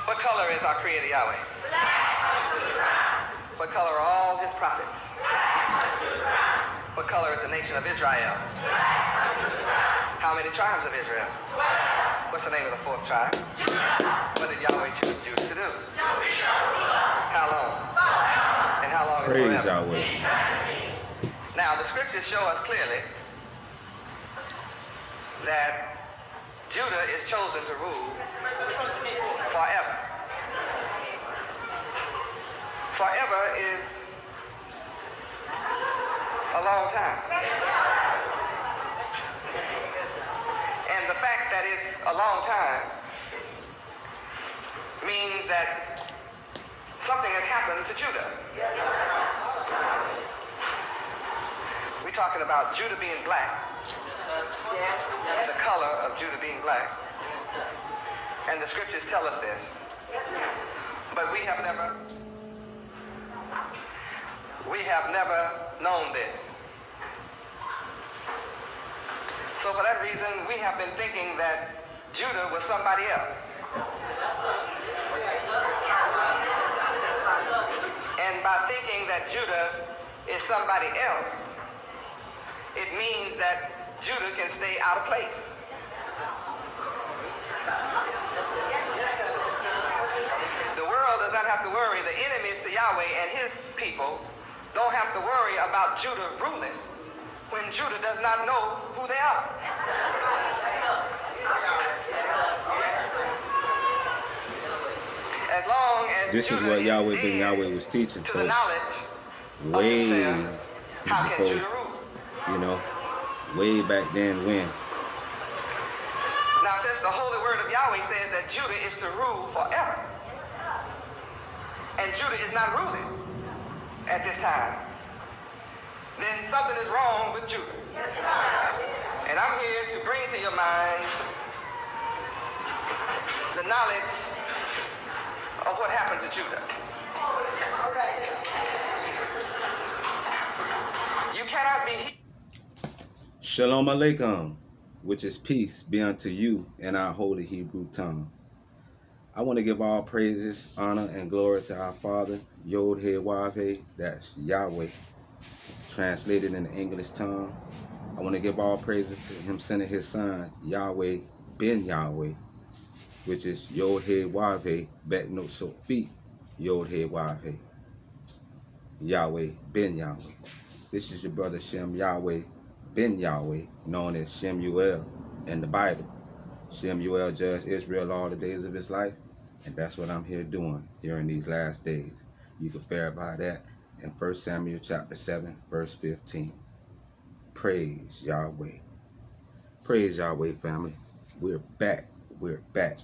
What color is our Creator Yahweh? What color are all his prophets? What color is the nation of Israel? How many tribes of Israel? What's the name of the fourth tribe? What did Yahweh choose Judah to do? How long? And how long is Praise forever? Yahweh. Now, the scriptures show us clearly that Judah is chosen to rule forever. Forever is a long time. And the fact that it's a long time means that something has happened to Judah. We're talking about Judah being black, the color of Judah being black. And the scriptures tell us this. But we have never known this. So for that reason, we have been thinking that Judah was somebody else. And by thinking that Judah is somebody else, it means that Judah can stay out of place. The world does not have to worry. The enemies to Yahweh and his people don't have to worry about Judah ruling when Judah does not know who they are. As long as This Judah is what Yahweh is Ben Yahweh was teaching to the knowledge way of themselves, how can before, Judah rule? you know, way back then when. Now, since the holy word of Yahweh says that Judah is to rule forever, and Judah is not ruling at this time, then something is wrong with Judah. And I'm here to bring to your mind the knowledge of what happened to Judah. You cannot be... Shalom Aleichem, which is peace be unto you in our holy Hebrew tongue. I want to give all praises, honor, and glory to our Father, Yod-Heh-Wav-Heh, that's Yahweh, translated in the English tongue. I want to give all praises to him sending his son, Yahweh Ben Yahweh, which is Yod-Heh-Wav-Heh, Bet No Sophi, Yod-Heh-Wav-Heh, Yahweh Ben Yahweh. This is your brother Shem Yahweh Ben Yahweh, known as Shemuel in the Bible. Shemuel judged Israel all the days of his life, and that's what I'm here doing here in these last days. You can verify that in 1 Samuel chapter 7, verse 15. Praise Yahweh. Praise Yahweh, family. We're back. We're back.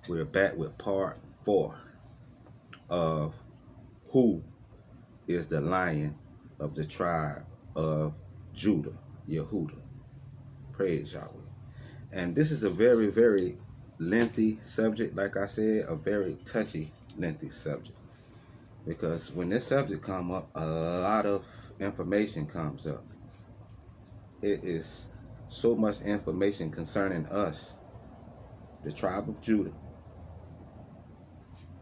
We're back with part 4 of who is the lion of the tribe of Judah, Yehudah. Praise Yahweh. And this is a very, very lengthy subject. Like I said, a very touchy, lengthy subject. Because when this subject comes up, a lot of information comes up. It is so much information concerning us, the tribe of Judah,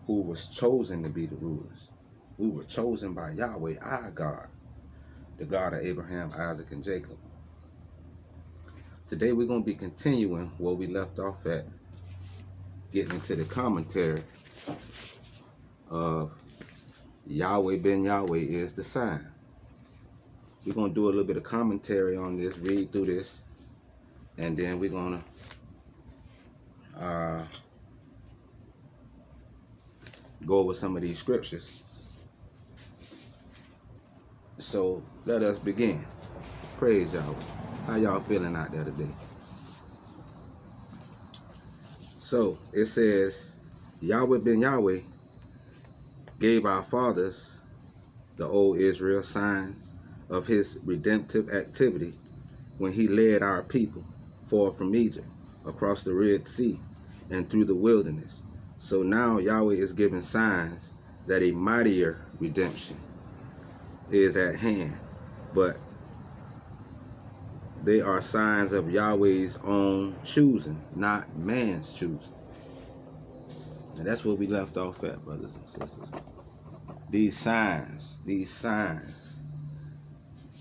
who was chosen to be the rulers. We were chosen by Yahweh, our God, the God of Abraham, Isaac, and Jacob. Today we're going to be continuing where we left off at, getting into the commentary of Yahweh Ben Yahweh is the sign. We're going to do a little bit of commentary on this, read through this, and then we're going to go over some of these scriptures. So let us begin. Praise Yahweh. How y'all feeling out there today? So it says, Yahweh Ben Yahweh gave our fathers, the old Israel, signs of his redemptive activity when he led our people forth from Egypt, across the Red Sea, and through the wilderness. So now Yahweh is giving signs that a mightier redemption is at hand, but they are signs of Yahweh's own choosing, not man's choosing. And that's where we left off at, brothers and sisters. These signs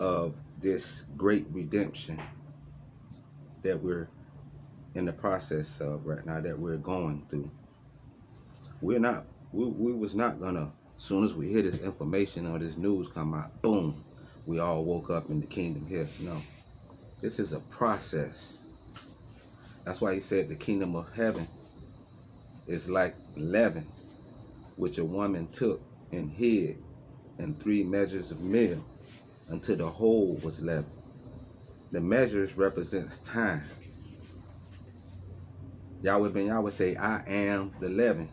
of this great redemption that we're in the process of right now, that we're going through. We was not gonna, as soon as we hear this information or this news come out, boom, we all woke up in the kingdom here. No, this is a process. That's why he said the kingdom of heaven is like leaven, which a woman took and hid in 3 measures of meal until the whole was leavened. The measures represents time. Yahweh ben Yahweh say, I am the leaven.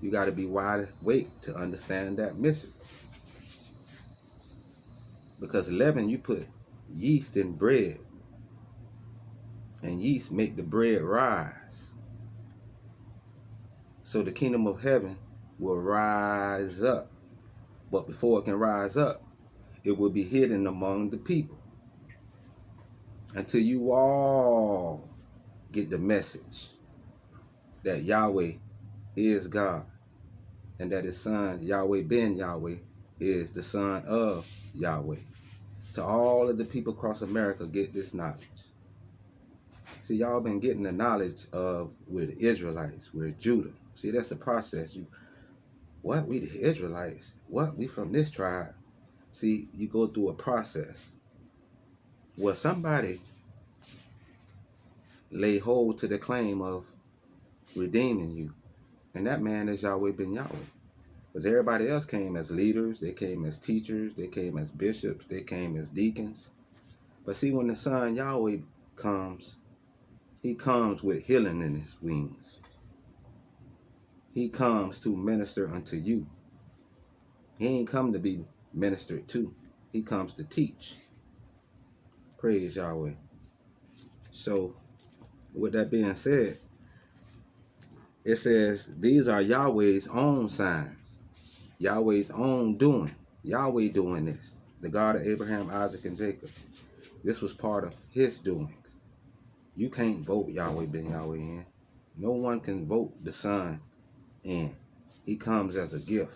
You got to be wide awake to understand that mystery. Because leaven, you put yeast in bread, and yeast make the bread rise. So the kingdom of heaven will rise up. But before it can rise up, it will be hidden among the people. Until you all get the message that Yahweh is God, and that his son, Yahweh ben Yahweh, is the son of Yahweh. To all of the people across America, get this knowledge. See, y'all been getting the knowledge of we're the Israelites, we're Judah. See, that's the process. What? We the Israelites? What? We from this tribe? See, you go through a process. Well, somebody lay hold to the claim of redeeming you, and that man is Yahweh ben Yahweh. Because everybody else came as leaders, they came as teachers, they came as bishops, they came as deacons. But see, when the son Yahweh comes, he comes with healing in his wings. He comes to minister unto you. He ain't come to be ministered to. He comes to teach. Praise Yahweh. So, with that being said, it says, these are Yahweh's own signs. Yahweh's own doing. Yahweh doing this. The God of Abraham, Isaac, and Jacob. This was part of his doings. You can't vote Yahweh ben Yahweh in. No one can vote the Son in. He comes as a gift.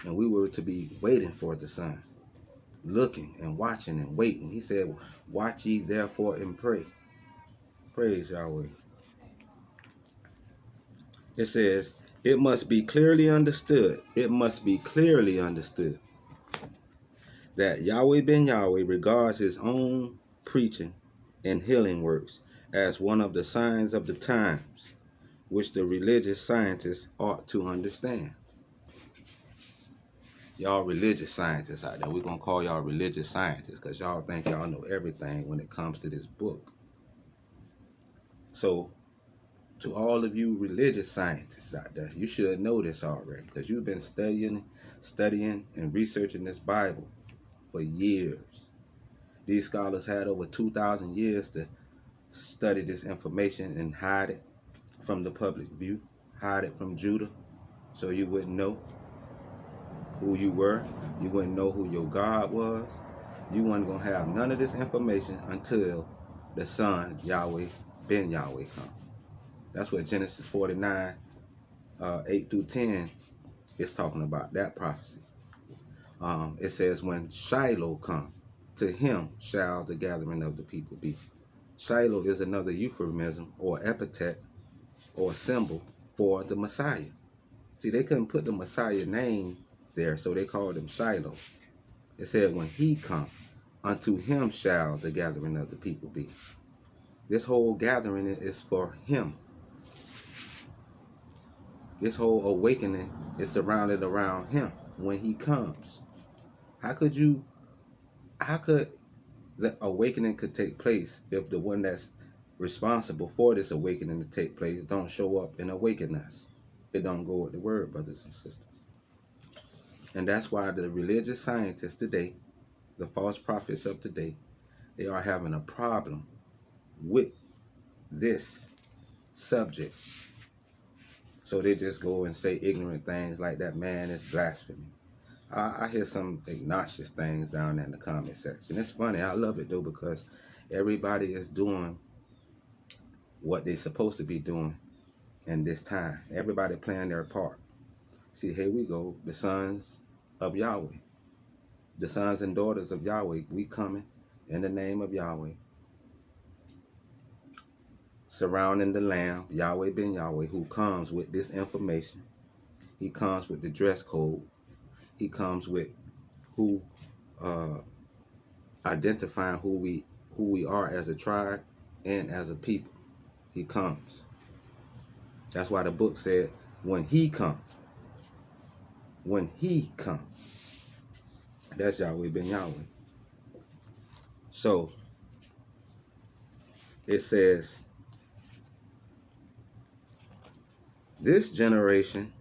And we were to be waiting for the Son. Looking and watching and waiting. He said, watch ye therefore and pray. Praise Yahweh. It says, it must be clearly understood. It must be clearly understood that Yahweh ben Yahweh regards his own preaching and healing works as one of the signs of the times, which the religious scientists ought to understand. Y'all religious scientists out there, we're going to call y'all religious scientists because y'all think y'all know everything when it comes to this book. So, to all of you religious scientists out there, you should know this already because you've been studying and researching this Bible for years. These scholars had over 2,000 years to study this information and hide it from the public view, hide it from Judah, so you wouldn't know who you were, you wouldn't know who your God was. You weren't going to have none of this information until the Son, Yahweh ben Yahweh, comes. That's what Genesis 49, 8 through 10 is talking about, that prophecy. It says, when Shiloh come, to him shall the gathering of the people be. Shiloh is another euphemism or epithet or symbol for the Messiah. See, they couldn't put the Messiah name there, so they called him Shiloh. It said, when he come, unto him shall the gathering of the people be. This whole gathering is for him. This whole awakening is surrounded around him when he comes. How could the awakening could take place if the one that's responsible for this awakening to take place don't show up and awaken us? It don't go with the word, brothers and sisters. And that's why the religious scientists today, the false prophets of today, they are having a problem with this subject. So they just go and say ignorant things like that man is blasphemy. I hear some obnoxious things down there in the comment section. It's funny. I love it, though, because everybody is doing what they're supposed to be doing in this time. Everybody playing their part. See, here we go. The sons of Yahweh. The sons and daughters of Yahweh. We coming in the name of Yahweh. Surrounding the Lamb, Yahweh ben Yahweh, who comes with this information. He comes with the dress code. He comes with who identifying who we are as a tribe and as a people. He comes. That's why the book said, when he comes. When he comes. That's Yahweh ben Yahweh. So it says, this generation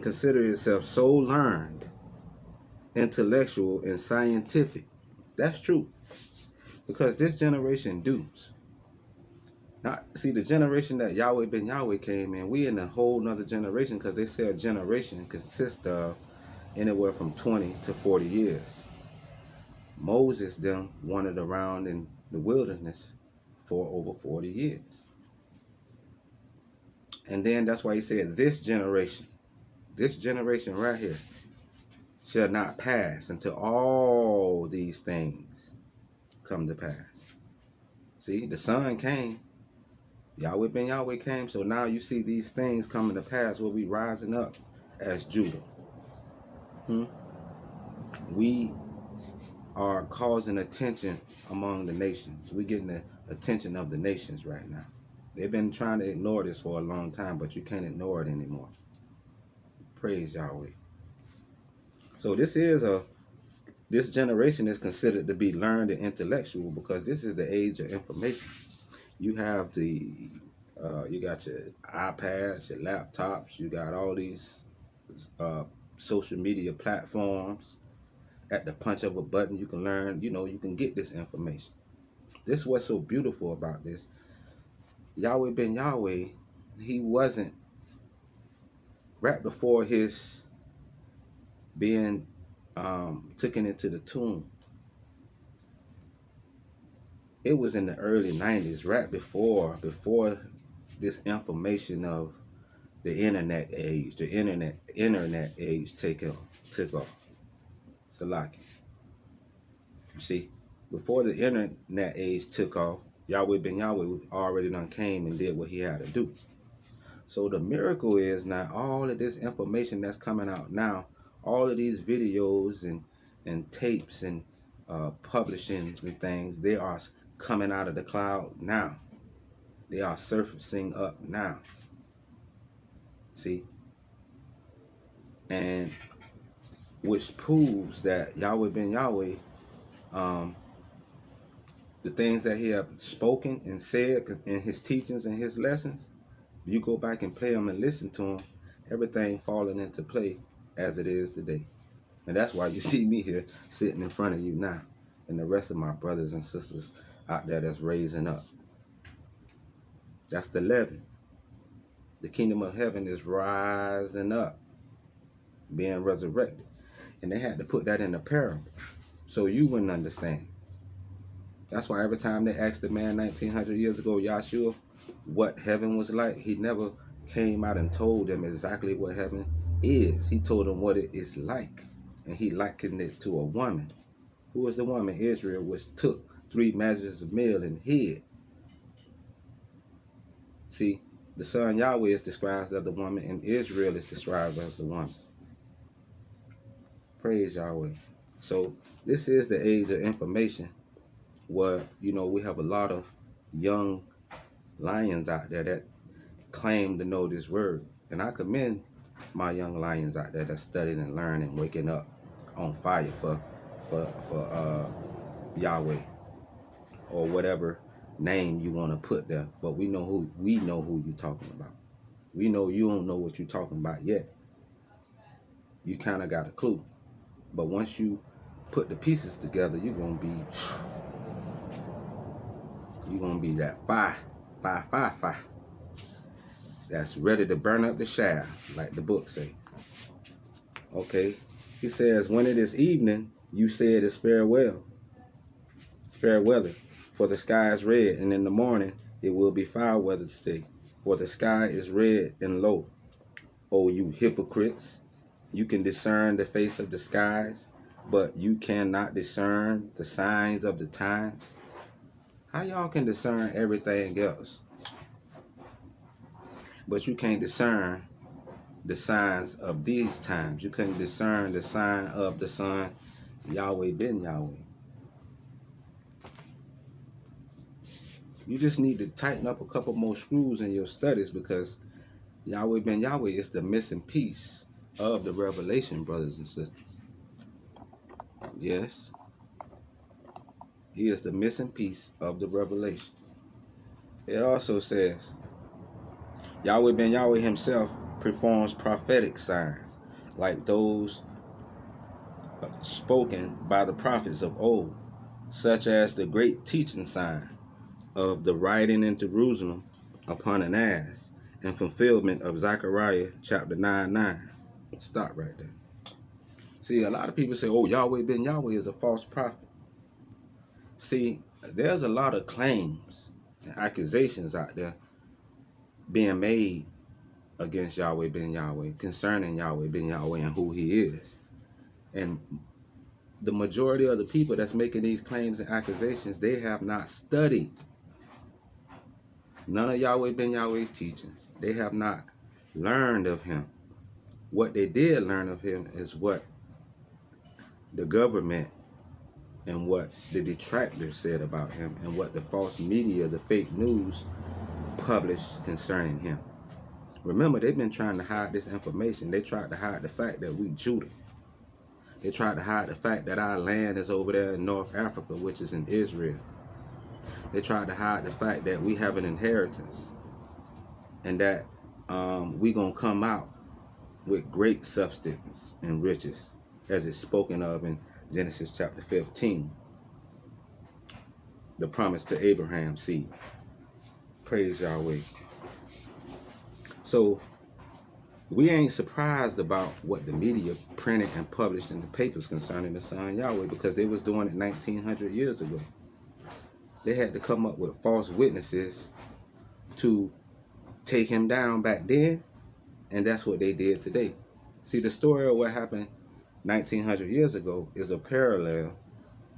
consider itself so learned, intellectual, and scientific. That's true. Because this generation does. Now, see, the generation that Yahweh ben Yahweh came in, we in a whole nother generation, because they say a generation consists of anywhere from 20 to 40 years. Moses them wandered around in the wilderness for over 40 years. And then that's why he said this generation right here, shall not pass until all these things come to pass. See, the Son came. Yahweh ben Yahweh came. So now you see these things coming to pass where we rising up as Judah. We are causing attention among the nations. We're getting the attention of the nations right now. They've been trying to ignore this for a long time, but you can't ignore it anymore. Praise Yahweh. So this generation is considered to be learned and intellectual because this is the age of information. You have you got your iPads, your laptops, you got all these social media platforms. At the punch of a button, you can learn, you can get this information. This is what's so beautiful about this. Yahweh ben Yahweh, he wasn't, right before his being taken into the tomb, it was in the early 90s, right before this information of the internet age, the internet age took off. Salaki. You see, before the internet age took off, Yahweh ben Yahweh already done came and did what he had to do. So the miracle is now all of this information that's coming out now, all of these videos and tapes and publishings and things, they are coming out of the cloud now. They are surfacing up now. See? And which proves that Yahweh ben Yahweh, the things that he have spoken and said in his teachings and his lessons, you go back and play them and listen to them, everything falling into play as it is today. And that's why you see me here sitting in front of you now, and the rest of my brothers and sisters out there that's raising up. That's the leaven. The kingdom of heaven is rising up, being resurrected. And they had to put that in a parable so you wouldn't understand. That's why every time they asked the man 1900 years ago, Yahshua, what heaven was like, he never came out and told them exactly what heaven is. He told them what it is like. And he likened it to a woman. Who was the woman? Israel, which took 3 measures of meal and hid. See, the son Yahweh is described as the woman, and Israel is described as the woman. Praise Yahweh. So this is the age of information where, we have a lot of young lions out there that claim to know this word. And I commend my young lions out there that studying and learning and waking up on fire for Yahweh, or whatever name you want to put there. But we know who you're talking about. We know you don't know what you're talking about yet. You kind of got a clue. But once you put the pieces together, you're gonna be that fire. That's ready to burn up the shaft, like the book say. Okay. He says, when it is evening, you say it is fair weather, for the sky is red, and in the morning It will be foul weather today, for the sky is red and low. O you hypocrites, you can discern the face of the skies, but you cannot discern the signs of the times. How y'all can discern everything else, but you can't discern the signs of these times? You couldn't discern the sign of the sun, Yahweh ben Yahweh. You just need to tighten up a couple more screws in your studies, because Yahweh ben Yahweh is the missing piece of the revelation, brothers and sisters. Yes, he is the missing piece of the revelation. It also says, Yahweh ben Yahweh himself performs prophetic signs like those spoken by the prophets of old, such as the great teaching sign of the riding in Jerusalem upon an ass, in fulfillment of Zechariah chapter 9:9. Stop right there. See, a lot of people say, oh, Yahweh ben Yahweh is a false prophet. See, there's a lot of claims and accusations out there being made against Yahweh ben Yahweh, concerning Yahweh ben Yahweh and who he is. And the majority of the people that's making these claims and accusations, they have not studied none of Yahweh ben Yahweh's teachings. They have not learned of him. What they did learn of him is what the government and what the detractors said about him, and what the false media, the fake news, published concerning him. Remember, they've been trying to hide this information. They tried to hide the fact that we Judah. They tried to hide the fact that our land is over there in North Africa, which is in Israel. They tried to hide the fact that we have an inheritance, and that we gonna come out with great substance and riches, as it's spoken of in Genesis chapter 15. The promise to Abraham's seed. Praise Yahweh. So we ain't surprised about what the media printed and published in the papers concerning the son Yahweh, because they was doing it 1900 years ago. They had to come up with false witnesses to take him down back then, and that's what they did today. See, the story of what happened 1900 years ago is a parallel,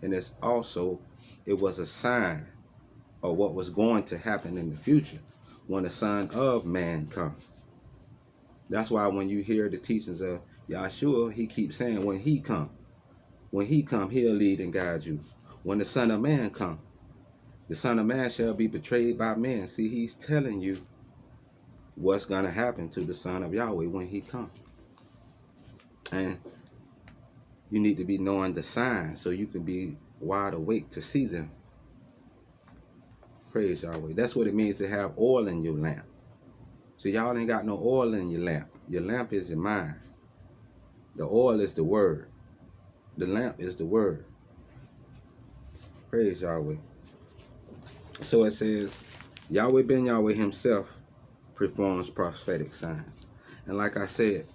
and it's also, it was a sign of what was going to happen in the future when the Son of Man comes. That's why when you hear the teachings of Yahshua, he keeps saying, when he come, he'll lead and guide you. When the Son of Man come, the Son of Man shall be betrayed by men. See, he's telling you what's going to happen to the Son of Yahweh when he comes. And you need to be knowing the signs so you can be wide awake to see them. Praise Yahweh. That's what it means to have oil in your lamp. So y'all ain't got no oil in your lamp. Your lamp is your mind. The oil is the word. The lamp is the word. Praise Yahweh. So it says, Yahweh ben Yahweh himself performs prophetic signs. And like I said,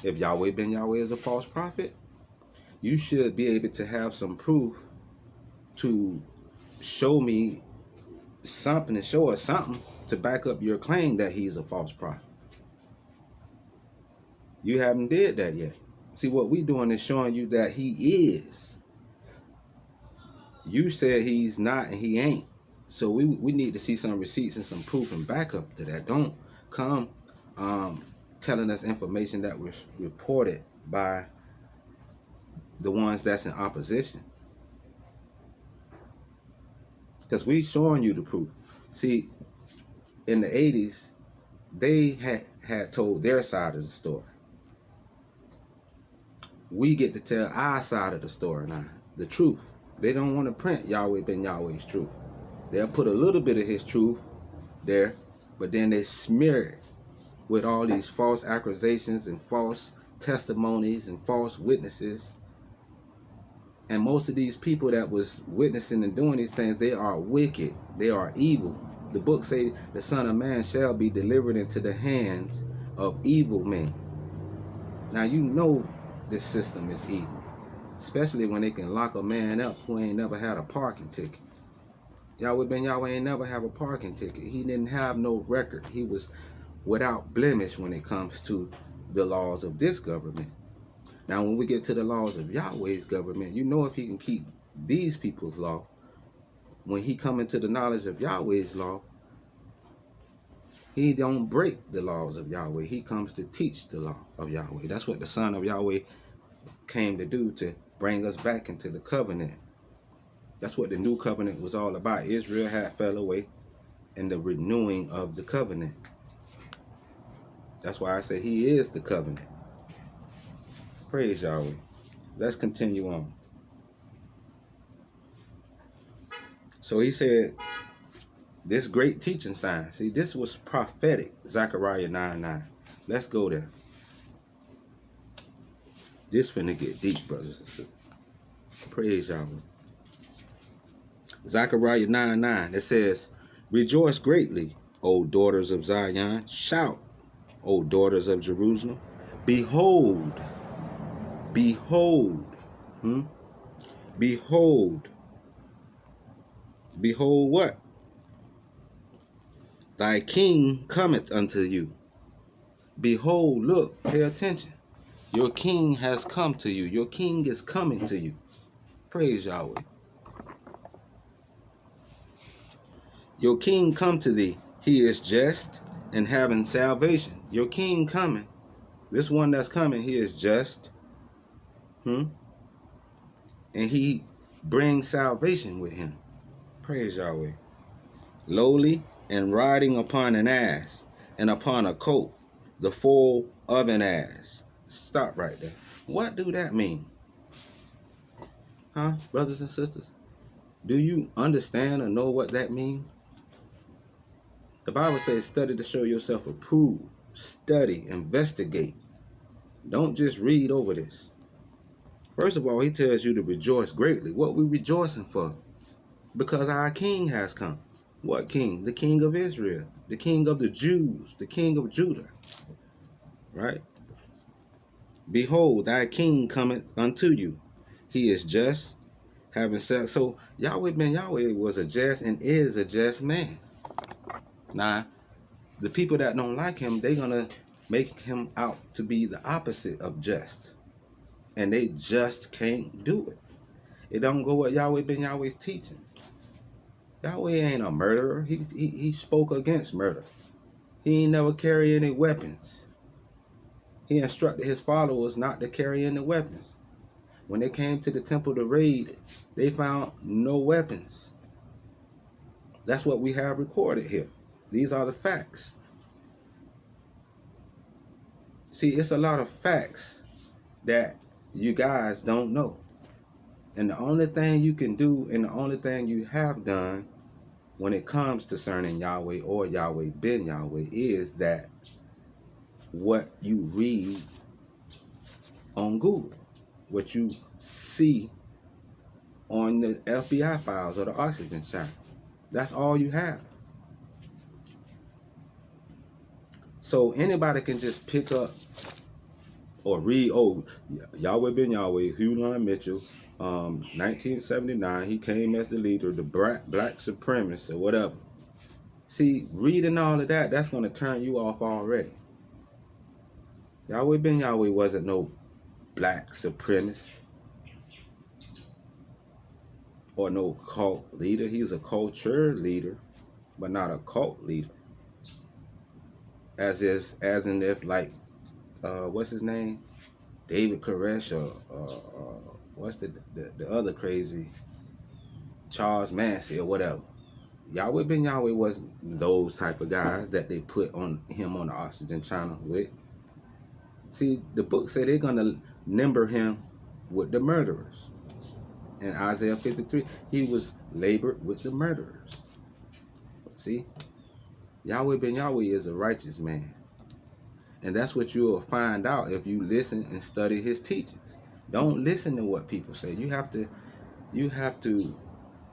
if Yahweh ben Yahweh is a false prophet, you should be able to have some proof to show me something, to show us something to back up your claim that he's a false prophet. You haven't did that yet. See, what we doing is showing you that he is. You said he's not and he ain't. So we need to see some receipts and some proof and backup to that. Don't come telling us information that was reported by the ones that's in opposition. Because we showing you the proof. See, in the 80s, they had told their side of the story. We get to tell our side of the story now, the truth. They don't want to print Yahweh ben Yahweh's truth. They'll put a little bit of his truth there, but then they smear it with all these false accusations and false testimonies and false witnesses. And most of these people that was witnessing and doing these things, they are wicked. They are evil. The book say the Son of Man shall be delivered into the hands of evil men. Now you know this system is evil, especially when they can lock a man up who ain't never had a parking ticket. Yahweh ben Yahweh ain't never have a parking ticket. He didn't have no record. He was without blemish when it comes to the laws of this government. Now, when we get to the laws of Yahweh's government, you know if he can keep these people's law, when he come into the knowledge of Yahweh's law, he don't break the laws of Yahweh. He comes to teach the law of Yahweh. That's what the Son of Yahweh came to do, to bring us back into the covenant. That's what the new covenant was all about. Israel had fell away, and the renewing of the covenant. That's why I say he is the covenant. Praise Yahweh. Let's continue on. So he said, this great teaching sign. See, this was prophetic. Zechariah 9:9. Let's go there. This finna get deep, brothers and sisters. Praise Yahweh. Zechariah 9:9. It says, rejoice greatly, O daughters of Zion. Shout, O daughters of Jerusalem. Behold. Behold. Behold. Behold what? Thy king cometh unto you. Behold, look, pay attention. Your king has come to you. Your king is coming to you. Praise Yahweh. Your king come to thee. He is just and having salvation. Your king coming. This one that's coming, he is just. And he brings salvation with him. Praise Yahweh. Lowly and riding upon an ass and upon a colt, the foal of an ass. Stop right there. What do that mean? Huh, brothers and sisters? Do you understand or know what that means? The Bible says, study to show yourself approved. Study, investigate. Don't just read over this. First of all, he tells you to rejoice greatly. What we rejoicing for? Because our king has come. What king? The king of Israel. The king of the Jews. The king of Judah. Right? Behold, thy king cometh unto you. He is just, having said. So Yahweh ben Yahweh was a just and is a just man. Now, the people that don't like him, they're going to make him out to be the opposite of just. And they just can't do it. It don't go with Yahweh ben Yahweh's teachings. Yahweh ain't a murderer. He spoke against murder. He ain't never carry any weapons. He instructed his followers not to carry any weapons. When they came to the temple to raid, they found no weapons. That's what we have recorded here. These are the facts. See, it's a lot of facts that you guys don't know. And the only thing you can do, and the only thing you have done when it comes to concerning Yahweh or Yahweh ben Yahweh, is that what you read on Google, what you see on the FBI files or the oxygen channel. That's all you have. So anybody can just pick up or read, oh, Yahweh ben Yahweh, Hulon Mitchell, 1979, he came as the leader, the black supremacist or whatever. See, reading all of that, that's going to turn you off already. Yahweh ben Yahweh wasn't no black supremacist or no cult leader. He's a culture leader, but not a cult leader. As in if like, what's his name? David Koresh or what's the other crazy, Charles Manson or whatever. Yahweh ben Yahweh wasn't those type of guys that they put on him on the oxygen channel with. See, the book said they're gonna number him with the murderers. In Isaiah 53, he was labored with the murderers. See, Yahweh ben Yahweh is a righteous man. And that's what you will find out if you listen and study his teachings. Don't listen to what people say. You have to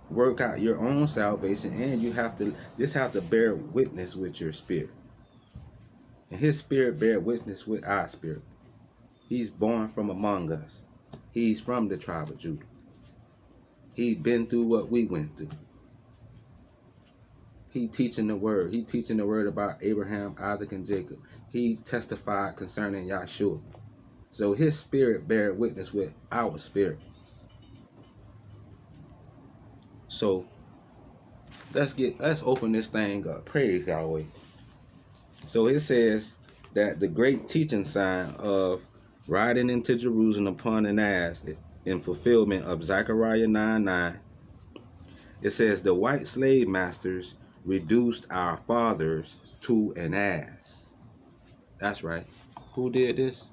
work out your own salvation, and you have to bear witness with your spirit. And his spirit bear witness with our spirit. He's born from among us. He's from the tribe of Judah. He's been through what we went through. He teaching the word. He teaching the word about Abraham, Isaac, and Jacob. He testified concerning Yahshua. So his spirit bear witness with our spirit. So let's open this thing up. Praise Yahweh. So it says that the great teaching sign of riding into Jerusalem upon an ass in fulfillment of Zechariah 9:9. It says the white slave masters reduced our fathers to an ass. That's right. Who did this?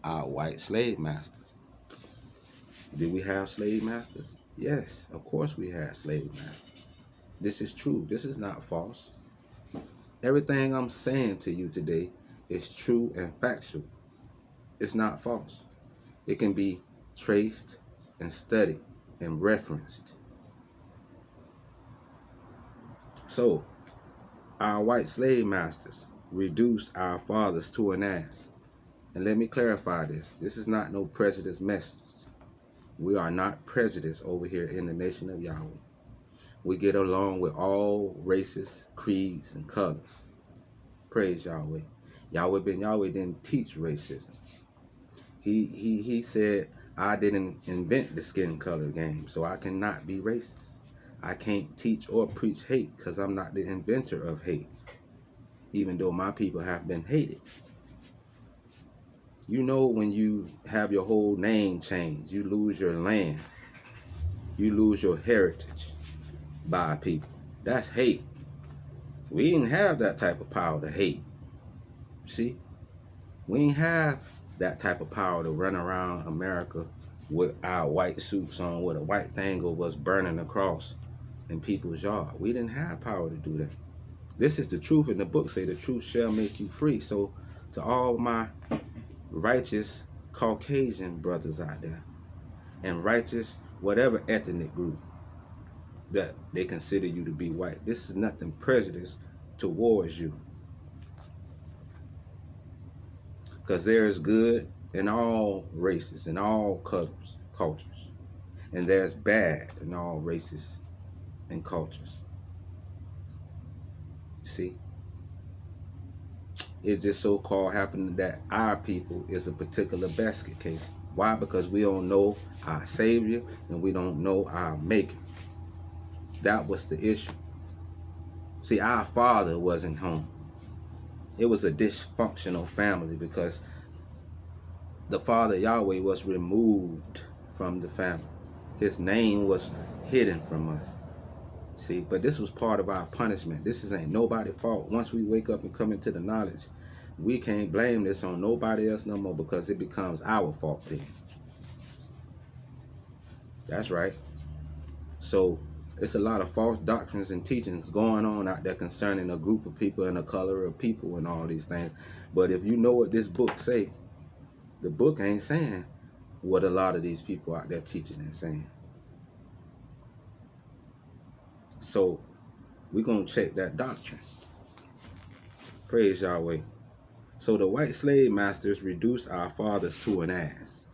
Our white slave masters. Did we have slave masters? Yes, of course we had slave masters. This is true. This is not false. Everything I'm saying to you today is true and factual. It's not false. It can be traced and studied and referenced. So, our white slave masters reduced our fathers to an ass. And let me clarify this. This is not no prejudice message. We are not prejudiced over here in the nation of Yahweh. We get along with all races, creeds, and colors. Praise Yahweh. Yahweh ben Yahweh didn't teach racism. He said, I didn't invent the skin color game, so I cannot be racist. I can't teach or preach hate because I'm not the inventor of hate, even though my people have been hated. You know, when you have your whole name changed, you lose your land, you lose your heritage by people. That's hate. We didn't have that type of power to hate. See? We didn't have that type of power to run around America with our white suits on, with a white thing over us burning the cross in people's yard. We didn't have power to do that. This is the truth, and the book say the truth shall make you free. So to all my righteous Caucasian brothers out there, and righteous whatever ethnic group that they consider you to be white, this is nothing prejudice towards you. Because there is good in all races, in all cultures. And there's bad in all races and cultures. See? It just so-called happened that our people is a particular basket case. Why? Because we don't know our Savior and we don't know our Maker. That was the issue. See, our father wasn't home. It was a dysfunctional family because the father Yahweh was removed from the family. His name was hidden from us. See, but this was part of our punishment. This ain't nobody's fault. Once we wake up and come into the knowledge, we can't blame this on nobody else no more because it becomes our fault then. That's right. So it's a lot of false doctrines and teachings going on out there concerning a group of people and a color of people and all these things. But if you know what this book say, the book ain't saying what a lot of these people out there teaching and saying. So we're going to check that doctrine. Praise Yahweh. So the white slave masters reduced our fathers to an ass.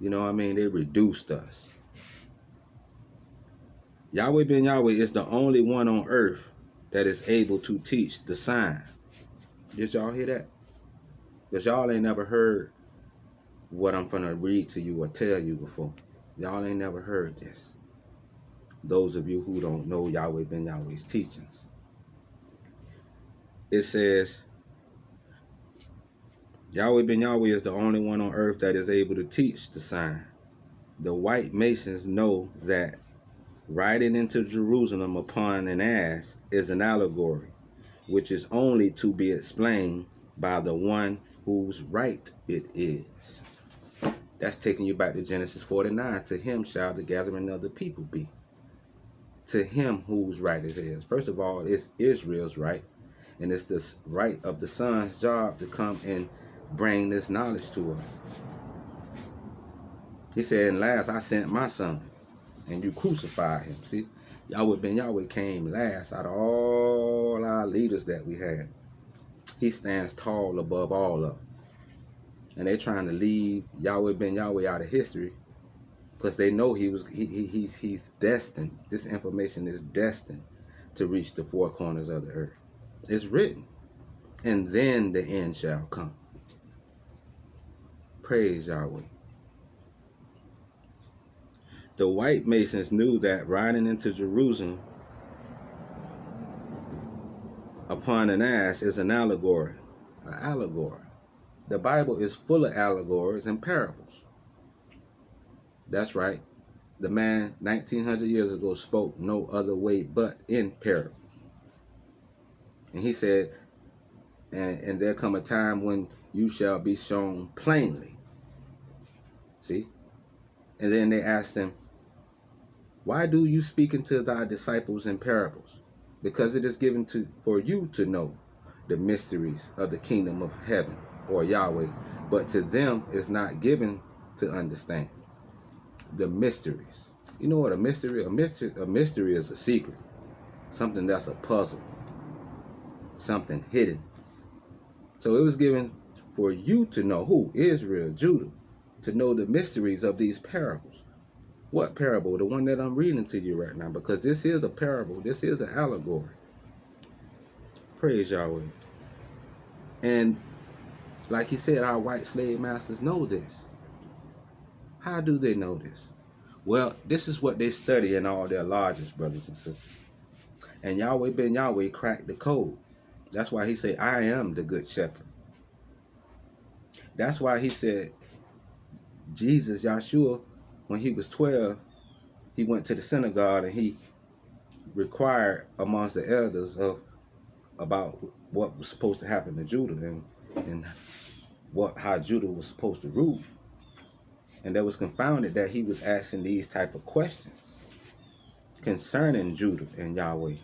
You know what I mean? They reduced us. Yahweh ben Yahweh is the only one on earth that is able to teach the sign. Did y'all hear that? Because y'all ain't never heard what I'm going to read to you or tell you before. Y'all ain't never heard this. Those of you who don't know Yahweh ben Yahweh's teachings. It says, Yahweh ben Yahweh is the only one on earth that is able to teach the sign. The white Masons know that riding into Jerusalem upon an ass is an allegory, which is only to be explained by the one whose right it is. That's taking you back to Genesis 49. To him shall the gathering of the people be. To him whose right it is. First of all, it's Israel's right. And it's the right of the son's job to come and bring this knowledge to us. He said, and last I sent my son, and you crucified him. See, Yahweh ben Yahweh came last out of all our leaders that we had. He stands tall above all of them. And they're trying to leave Yahweh ben Yahweh out of history because they know he's destined. This information is destined to reach the four corners of the earth. It's written. And then the end shall come. Praise Yahweh. The white Masons knew that riding into Jerusalem upon an ass is an allegory. An allegory. The Bible is full of allegories and parables. That's right. The man 1900 years ago spoke no other way but in parables. And he said, and there come a time when you shall be shown plainly. See? And then they asked him, why do you speak unto thy disciples in parables? Because it is given for you to know the mysteries of the kingdom of heaven, or Yahweh, but to them is not given to understand the mysteries. You know what a mystery? A mystery is a secret, something that's a puzzle, something hidden. So it was given for you to know, who? Israel, Judah, to know the mysteries of these parables. What parable? The one that I'm reading to you right now, because this is a parable. This is an allegory. Praise Yahweh. And like he said, our white slave masters know this. How do they know this? Well, this is what they study in all their lodges, brothers and sisters. And Yahweh ben Yahweh cracked the code. That's why he said, I am the good shepherd. That's why he said, Jesus, Yahshua, when he was 12, he went to the synagogue and he required amongst the elders about what was supposed to happen to Judah and how Judah was supposed to rule. And they was confounded that he was asking these type of questions concerning Judah and Yahweh.